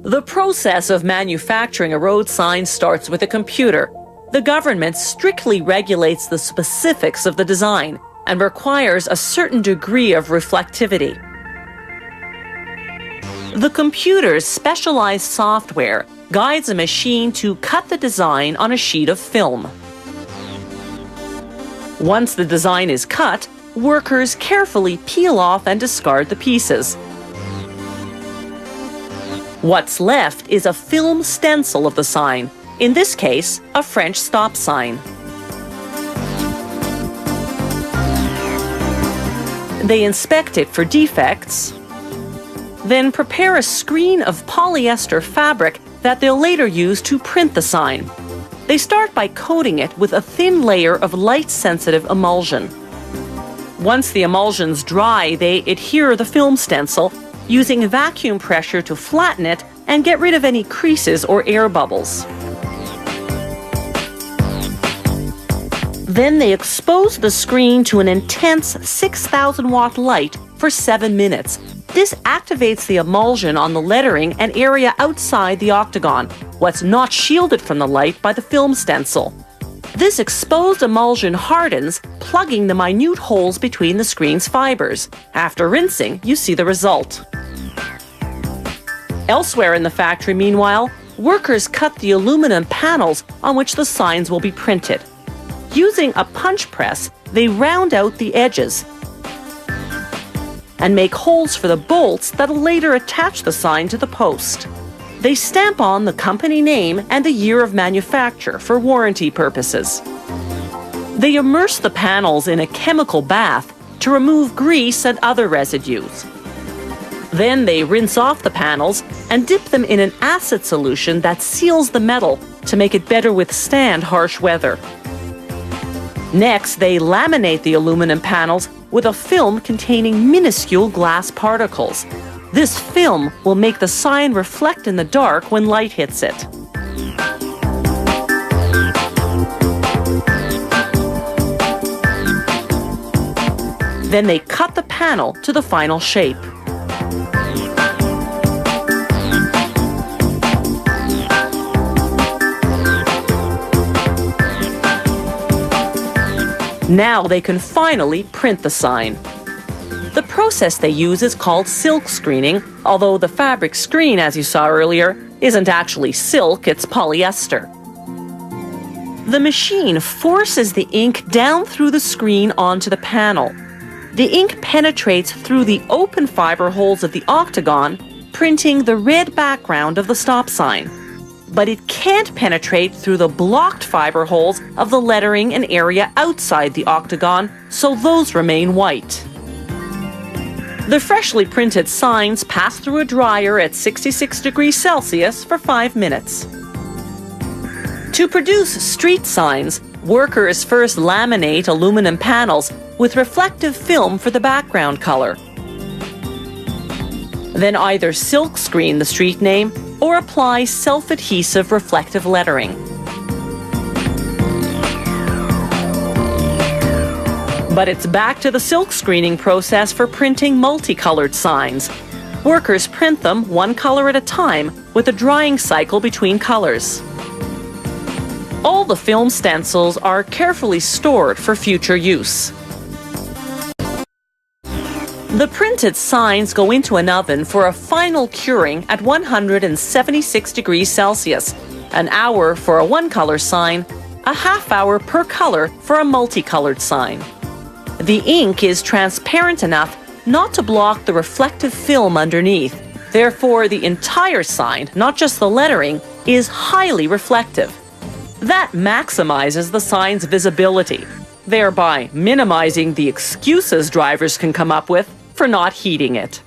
The process of manufacturing a road sign starts with a computer. The government strictly regulates the specifics of the design and requires a certain degree of reflectivity. The computer's specialized software guides a machine to cut the design on a sheet of film. Once the design is cut, workers carefully peel off and discard the pieces. What's left is a film stencil of the sign, in this case, a French stop sign. They inspect it for defects, then prepare a screen of polyester fabric that they'll later use to print the sign. They start by coating it with a thin layer of light-sensitive emulsion. Once the emulsion's dry, they adhere the film stencil using vacuum pressure to flatten it and get rid of any creases or air bubbles. Then they expose the screen to an intense 6,000 watt light for 7 minutes. This activates the emulsion on the lettering and area outside the octagon, what's not shielded from the light by the film stencil. This exposed emulsion hardens, plugging the minute holes between the screen's fibers. After rinsing, you see the result. Elsewhere in the factory, meanwhile, workers cut the aluminum panels on which the signs will be printed. Using a punch press, they round out the edges and make holes for the bolts that'll later attach the sign to the post. They stamp on the company name and the year of manufacture for warranty purposes. They immerse the panels in a chemical bath to remove grease and other residues. Then they rinse off the panels and dip them in an acid solution that seals the metal to make it better withstand harsh weather. Next, they laminate the aluminum panels with a film containing minuscule glass particles. This film will make the sign reflect in the dark when light hits it. Then they cut the panel to the final shape. Now they can finally print the sign. The process they use is called silk screening, although the fabric screen, as you saw earlier, isn't actually silk, it's polyester. The machine forces the ink down through the screen onto the panel. The ink penetrates through the open fiber holes of the octagon, printing the red background of the stop sign. But it can't penetrate through the blocked fiber holes of the lettering and area outside the octagon, so those remain white. The freshly printed signs pass through a dryer at 66 degrees Celsius for 5 minutes. To produce street signs, workers first laminate aluminum panels with reflective film for the background color. Then either silk screen the street name or apply self-adhesive reflective lettering. But it's back to the silk screening process for printing multicolored signs. Workers print them one color at a time with a drying cycle between colors. All the film stencils are carefully stored for future use. The printed signs go into an oven for a final curing at 176 degrees Celsius, an hour for a one-color sign, a half hour per color for a multicolored sign. The ink is transparent enough not to block the reflective film underneath. Therefore, the entire sign, not just the lettering, is highly reflective. That maximizes the sign's visibility, thereby minimizing the excuses drivers can come up with for not heeding it.